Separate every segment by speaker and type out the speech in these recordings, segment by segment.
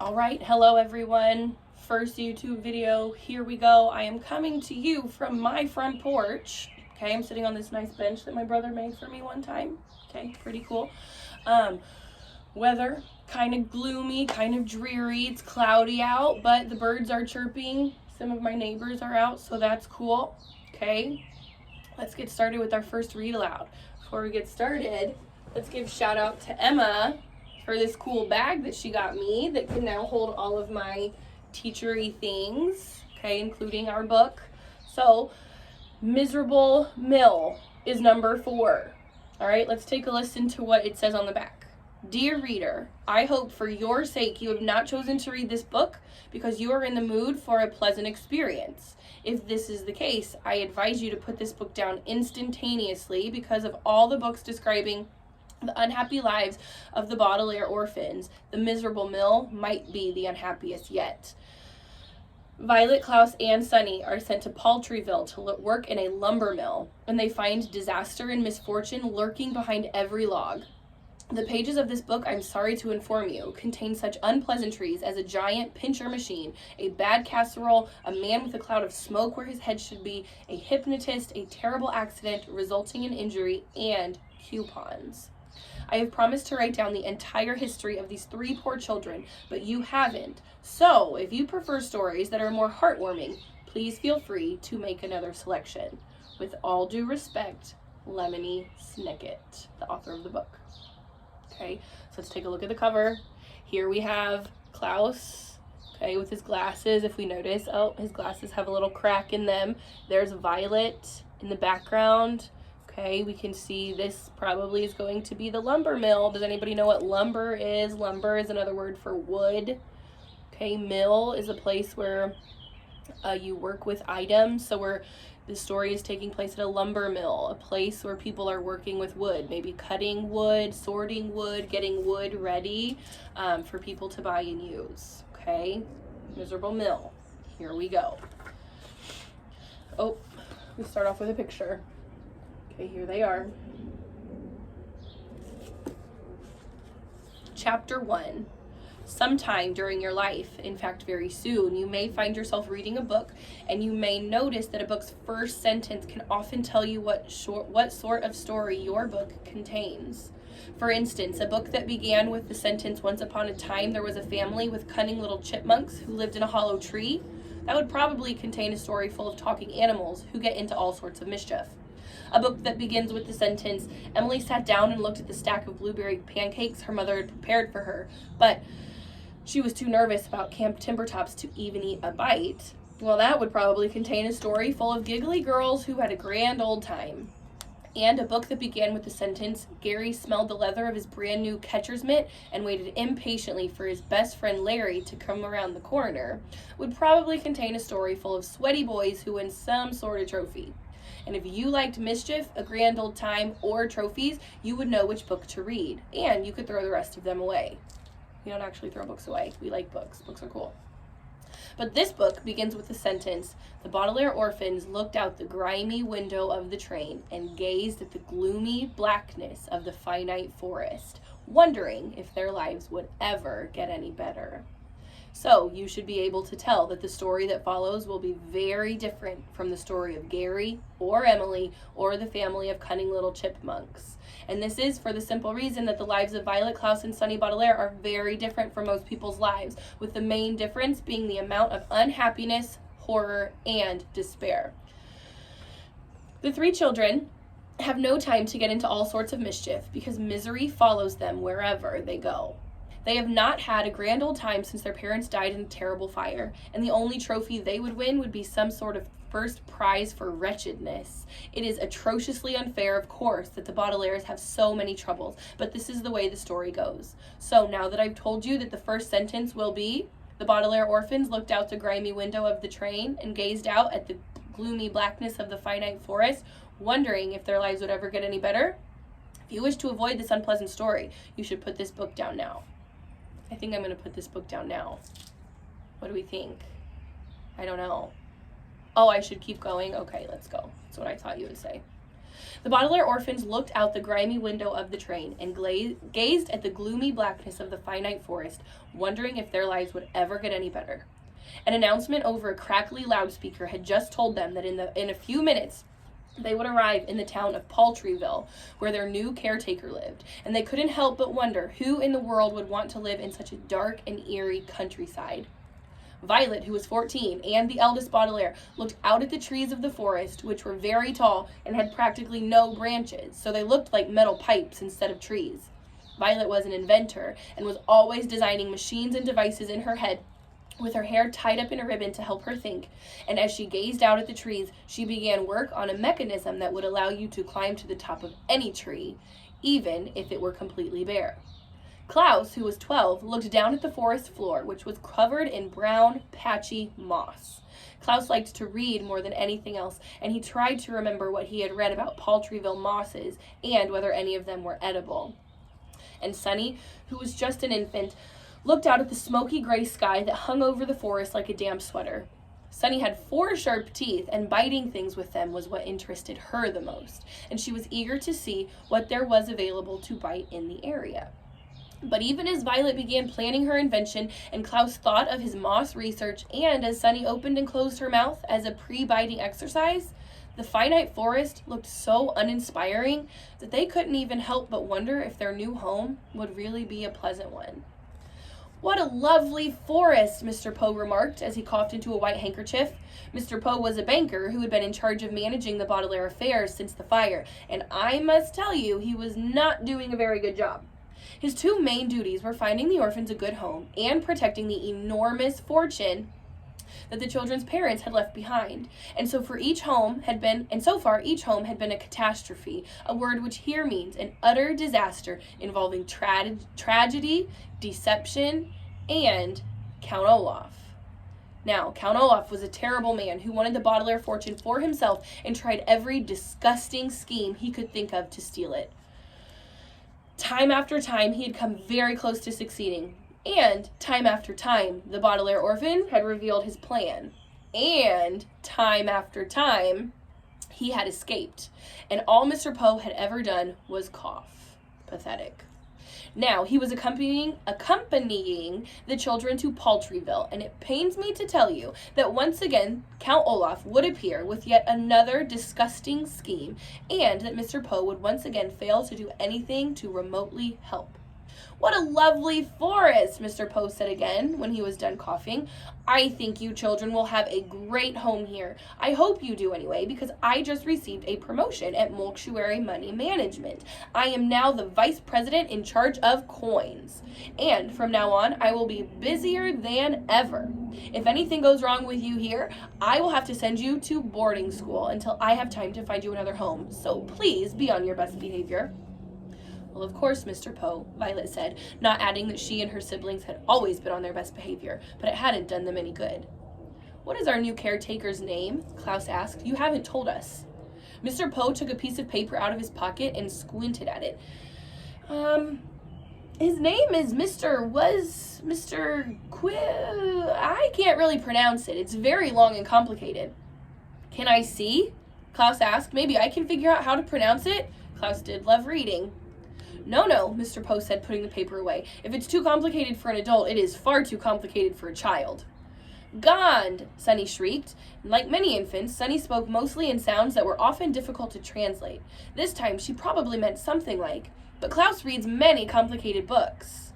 Speaker 1: All right, hello everyone. First YouTube video, here we go. I am coming to you from my front porch. Okay, I'm sitting on this nice bench that my brother made for me one time. Okay, pretty cool. Weather, kind of gloomy, kind of dreary. It's cloudy out, but the birds are chirping. Some of my neighbors are out, so that's cool. Okay, let's get started with our first read aloud. Before we get started, let's give shout out to Emma for this cool bag that she got me that can now hold all of my teachery things, okay, including our book. So, Miserable Mill is number 4. All right, let's take a listen to what it says on the back. Dear reader, I hope for your sake you have not chosen to read this book because you are in the mood for a pleasant experience. If this is the case, I advise you to put this book down instantaneously because of all the books describing the unhappy lives of the Baudelaire orphans. The Miserable Mill might be the unhappiest yet. Violet, Klaus, and Sunny are sent to Paltryville to work in a lumber mill, and they find disaster and misfortune lurking behind every log. The pages of this book, I'm sorry to inform you, contain such unpleasantries as a giant pincher machine, a bad casserole, a man with a cloud of smoke where his head should be, a hypnotist, a terrible accident resulting in injury, and coupons. I have promised to write down the entire history of these 3 poor children, but you haven't. So, if you prefer stories that are more heartwarming, please feel free to make another selection. With all due respect, Lemony Snicket, the author of the book. Okay, so let's take a look at the cover. Here we have Klaus, okay, with his glasses. If we notice, oh, his glasses have a little crack in them. There's Violet in the background. Okay, we can see this probably is going to be the lumber mill. Does anybody know what lumber is? Lumber is another word for wood. Okay, mill is a place where you work with items. So the story is taking place at a lumber mill, a place where people are working with wood, maybe cutting wood, sorting wood, getting wood ready for people to buy and use. Okay, Miserable Mill. Here we go. Oh, we start off with a picture. Okay, here they are. Chapter 1. Sometime during your life, in fact very soon, you may find yourself reading a book and you may notice that a book's first sentence can often tell you what sort of story your book contains. For instance, a book that began with the sentence, "Once upon a time there was a family with cunning little chipmunks who lived in a hollow tree," that would probably contain a story full of talking animals who get into all sorts of mischief. A book that begins with the sentence, "Emily sat down and looked at the stack of blueberry pancakes her mother had prepared for her, but she was too nervous about Camp Timbertops to even eat a bite," well, that would probably contain a story full of giggly girls who had a grand old time. And a book that began with the sentence, "Gary smelled the leather of his brand new catcher's mitt and waited impatiently for his best friend Larry to come around the corner," would probably contain a story full of sweaty boys who win some sort of trophy. And if you liked mischief, a grand old time, or trophies, you would know which book to read, and you could throw the rest of them away. We don't actually throw books away. We like books. Books are cool. But this book begins with the sentence, "The Baudelaire orphans looked out the grimy window of the train and gazed at the gloomy blackness of the finite forest, wondering if their lives would ever get any better." So you should be able to tell that the story that follows will be very different from the story of Gary or Emily or the family of cunning little chipmunks. And this is for the simple reason that the lives of Violet, Klaus, and Sunny Baudelaire are very different from most people's lives, with the main difference being the amount of unhappiness, horror, and despair. The 3 children have no time to get into all sorts of mischief because misery follows them wherever they go. They have not had a grand old time since their parents died in a terrible fire, and the only trophy they would win would be some sort of first prize for wretchedness. It is atrociously unfair, of course, that the Baudelaires have so many troubles, but this is the way the story goes. So now that I've told you that the first sentence will be, "The Baudelaire orphans looked out the grimy window of the train and gazed out at the gloomy blackness of the finite forest, wondering if their lives would ever get any better," if you wish to avoid this unpleasant story, you should put this book down now. I think I'm going to put this book down now. What do we think? I don't know. Oh, I should keep going? Okay, let's go. That's what I thought you would say. The Baudelaire orphans looked out the grimy window of the train and gazed at the gloomy blackness of the finite forest, wondering if their lives would ever get any better. An announcement over a crackly loudspeaker had just told them that in a few minutes they would arrive in the town of Paltryville, where their new caretaker lived, and they couldn't help but wonder who in the world would want to live in such a dark and eerie countryside. Violet, who was 14, and the eldest Baudelaire, looked out at the trees of the forest, which were very tall and had practically no branches, so they looked like metal pipes instead of trees. Violet was an inventor and was always designing machines and devices in her head, with her hair tied up in a ribbon to help her think, and as she gazed out at the trees, she began work on a mechanism that would allow you to climb to the top of any tree, even if it were completely bare. Klaus, who was 12, looked down at the forest floor, which was covered in brown, patchy moss. Klaus liked to read more than anything else, and he tried to remember what he had read about Paltryville mosses and whether any of them were edible. And Sunny, who was just an infant, looked out at the smoky gray sky that hung over the forest like a damp sweater. Sunny had 4 sharp teeth, and biting things with them was what interested her the most, and she was eager to see what there was available to bite in the area. But even as Violet began planning her invention and Klaus thought of his moss research, and as Sunny opened and closed her mouth as a pre-biting exercise, the finite forest looked so uninspiring that they couldn't even help but wonder if their new home would really be a pleasant one. "What a lovely forest," Mr. Poe remarked as he coughed into a white handkerchief. Mr. Poe was a banker who had been in charge of managing the Baudelaire affairs since the fire, and I must tell you, he was not doing a very good job. His 2 main duties were finding the orphans a good home and protecting the enormous fortune that the children's parents had left behind. And so far each home had been a catastrophe, a word which here means an utter disaster involving tragedy, deception, and Count Olaf. Now, Count Olaf was a terrible man who wanted the Baudelaire fortune for himself and tried every disgusting scheme he could think of to steal it. Time after time, he had come very close to succeeding. And time after time, the Baudelaire orphan had revealed his plan. And time after time, he had escaped. And all Mr. Poe had ever done was cough. Pathetic. Now, he was accompanying the children to Paltryville, and it pains me to tell you that once again, Count Olaf would appear with yet another disgusting scheme, and that Mr. Poe would once again fail to do anything to remotely help. "What a lovely forest," Mr. Poe said again when he was done coughing. "I think you children will have a great home here. I hope you do anyway, because I just received a promotion at Moltuary Money Management. I am now the vice president in charge of coins. And from now on, I will be busier than ever. If anything goes wrong with you here, I will have to send you to boarding school until I have time to find you another home. So please be on your best behavior." "Well, of course, Mr. Poe," Violet said, not adding that she and her siblings had always been on their best behavior, but it hadn't done them any good. "What is our new caretaker's name?" Klaus asked. "You haven't told us." Mr. Poe took a piece of paper out of his pocket and squinted at it. His name is I can't really pronounce it. It's very long and complicated." "Can I see?" Klaus asked. "Maybe I can figure out how to pronounce it." Klaus did love reading. No, Mr. Poe said, putting the paper away. "If it's too complicated for an adult, it is far too complicated for a child." "Gond!" Sunny shrieked. Like many infants, Sunny spoke mostly in sounds that were often difficult to translate. This time, she probably meant something like, "But Klaus reads many complicated books."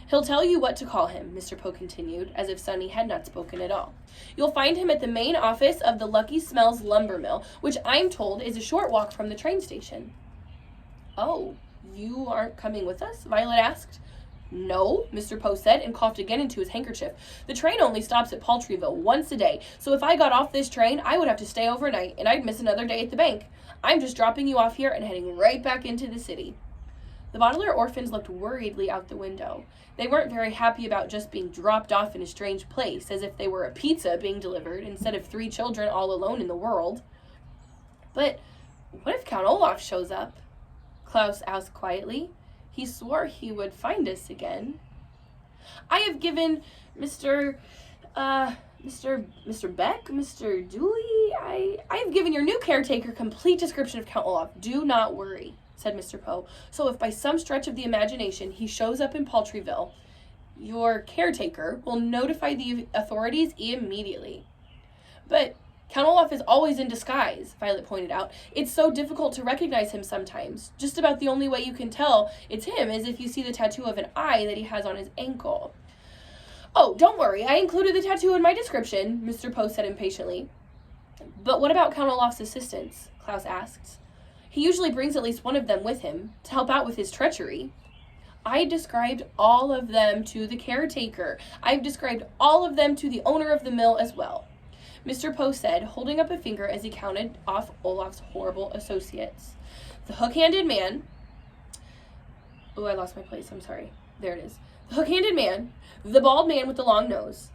Speaker 1: "He'll tell you what to call him," Mr. Poe continued, as if Sunny had not spoken at all. "You'll find him at the main office of the Lucky Smells lumber mill, which I'm told is a short walk from the train station." "Oh, you aren't coming with us?" Violet asked. "No," Mr. Poe said, and coughed again into his handkerchief. "The train only stops at Paltryville once a day, so if I got off this train, I would have to stay overnight, and I'd miss another day at the bank. I'm just dropping you off here and heading right back into the city." The Baudelaire orphans looked worriedly out the window. They weren't very happy about just being dropped off in a strange place, as if they were a pizza being delivered instead of 3 children all alone in the world. "But what if Count Olaf shows up?" Klaus asked quietly. "He swore he would find us again." "I have given Mr. Beck, Mr. Dooley, I've given your new caretaker complete description of Count Olaf. Do not worry, said Mr. Poe. So if by some stretch of the imagination he shows up in Paltryville, your caretaker will notify the authorities immediately. But Count Olaf is always in disguise, Violet pointed out. It's so difficult to recognize him sometimes. Just about the only way you can tell it's him is if you see the tattoo of an eye that he has on his ankle. Oh, don't worry, I included the tattoo in my description, Mr. Poe said impatiently. But what about Count Olaf's assistants? Klaus asked. He usually brings at least one of them with him to help out with his treachery. I described all of them to the caretaker. I've described all of them to the owner of the mill as well, Mr. Poe said, holding up a finger as he counted off Olaf's horrible associates. The hook-handed man... Oh, I lost my place. I'm sorry. There it is. The hook-handed man, the bald man with the long nose,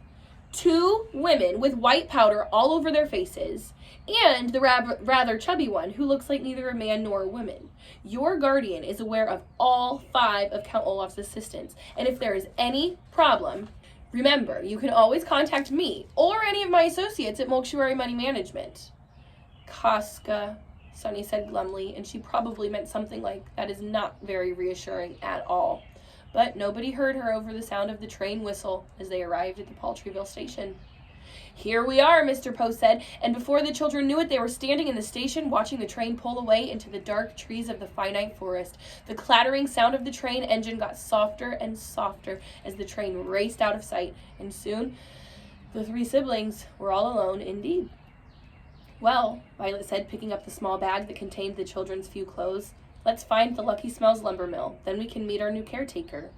Speaker 1: 2 women with white powder all over their faces, and the rather chubby one who looks like neither a man nor a woman. Your guardian is aware of all 5 of Count Olaf's assistants, and if there is any problem, remember, you can always contact me or any of my associates at Moltuary Money Management. Casca, Sunny said glumly, and she probably meant something like, that is not very reassuring at all. But nobody heard her over the sound of the train whistle as they arrived at the Paltryville station. Here we are, Mr. Poe said, and before the children knew it, they were standing in the station watching the train pull away into the dark trees of the finite forest. The clattering sound of the train engine got softer and softer as the train raced out of sight, and soon the 3 siblings were all alone indeed. Well, Violet said, picking up the small bag that contained the children's few clothes, let's find the Lucky Smells lumber mill. Then we can meet our new caretaker.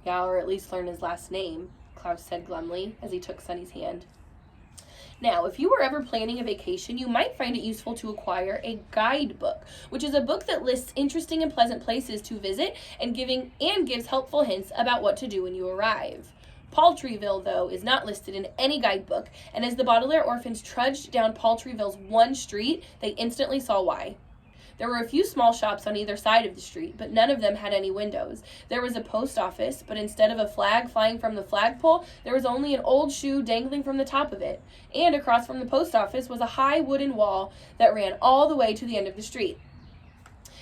Speaker 1: Yeah, or at least learn his last name, Klaus said glumly as he took Sunny's hand. Now, if you were ever planning a vacation, you might find it useful to acquire a guidebook, which is a book that lists interesting and pleasant places to visit and gives helpful hints about what to do when you arrive. Paltryville, though, is not listed in any guidebook, and as the Baudelaire orphans trudged down Paltryville's one street, they instantly saw why. There were a few small shops on either side of the street, but none of them had any windows. There was a post office, but instead of a flag flying from the flagpole, there was only an old shoe dangling from the top of it. And across from the post office was a high wooden wall that ran all the way to the end of the street.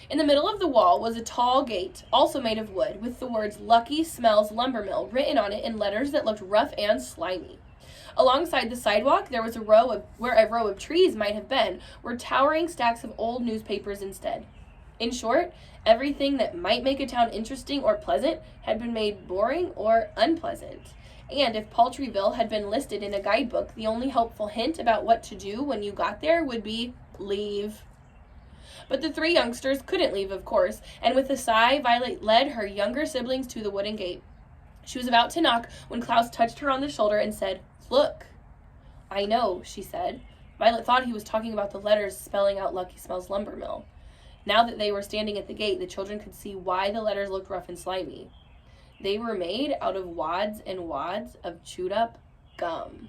Speaker 1: In the middle of the wall was a tall gate, also made of wood, with the words Lucky Smells Lumber Mill written on it in letters that looked rough and slimy. Alongside the sidewalk, there was where a row of trees might have been, were towering stacks of old newspapers instead. In short, everything that might make a town interesting or pleasant had been made boring or unpleasant. And if Paltryville had been listed in a guidebook, the only helpful hint about what to do when you got there would be leave. But the 3 youngsters couldn't leave, of course, and with a sigh, Violet led her younger siblings to the wooden gate. She was about to knock when Klaus touched her on the shoulder and said, "Look." "I know," she said. Violet thought he was talking about the letters spelling out Lucky Smells Lumber Mill. Now that they were standing at the gate, the children could see why the letters looked rough and slimy. They were made out of wads and wads of chewed up gum,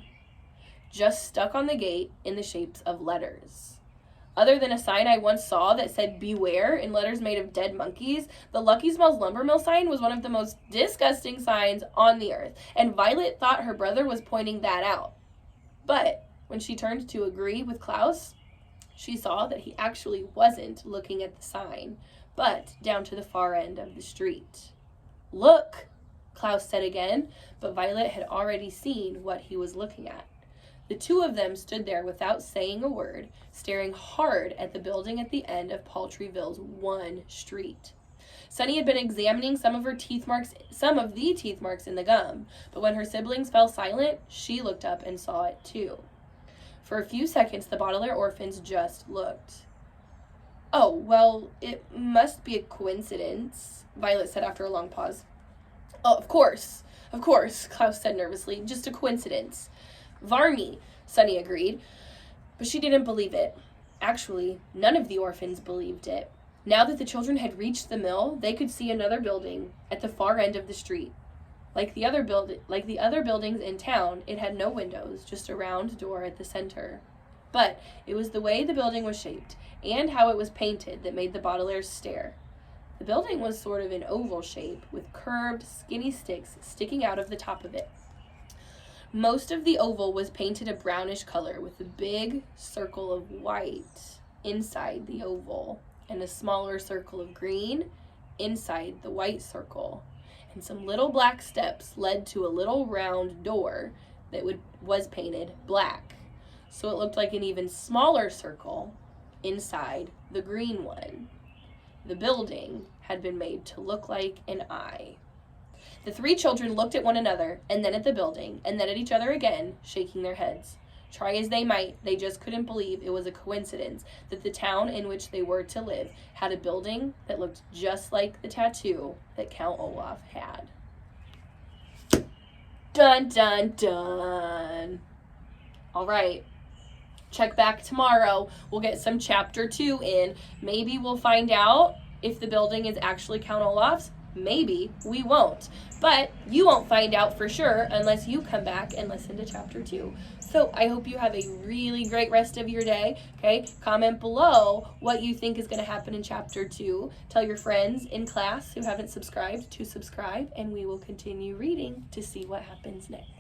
Speaker 1: just stuck on the gate in the shapes of letters. Other than a sign I once saw that said "Beware" in letters made of dead monkeys, the Lucky Smells Lumber Mill sign was one of the most disgusting signs on the earth, and Violet thought her brother was pointing that out. But when she turned to agree with Klaus, she saw that he actually wasn't looking at the sign, but down to the far end of the street. "Look," Klaus said again, but Violet had already seen what he was looking at. The 2 of them stood there without saying a word, staring hard at the building at the end of Paltryville's one street. Sunny had been examining some of the teeth marks in the gum, but when her siblings fell silent, she looked up and saw it too. For a few seconds, the Baudelaire orphans just looked. "Oh, well, it must be a coincidence," Violet said after a long pause. "Oh, of course, Klaus said nervously. "Just a coincidence." "Varney," Sunny agreed, but she didn't believe it. Actually, none of the orphans believed it. Now that the children had reached the mill, they could see another building at the far end of the street. Like the other buildings in town, it had no windows, just a round door at the center. But it was the way the building was shaped and how it was painted that made the Baudelaires stare. The building was sort of an oval shape with curved, skinny sticks sticking out of the top of it. Most of the oval was painted a brownish color with a big circle of white inside the oval and a smaller circle of green inside the white circle. And some little black steps led to a little round door that was painted black. So it looked like an even smaller circle inside the green one. The building had been made to look like an eye. The three children looked at one another, and then at the building, and then at each other again, shaking their heads. Try as they might, they just couldn't believe it was a coincidence that the town in which they were to live had a building that looked just like the tattoo that Count Olaf had. Dun, dun, dun. All right. Check back tomorrow. We'll get some chapter 2 in. Maybe we'll find out if the building is actually Count Olaf's. Maybe we won't. But you won't find out for sure unless you come back and listen to chapter 2. So I hope you have a really great rest of your day. Okay, comment below what you think is going to happen in chapter 2. Tell your friends in class who haven't subscribed to subscribe, and we will continue reading to see what happens next.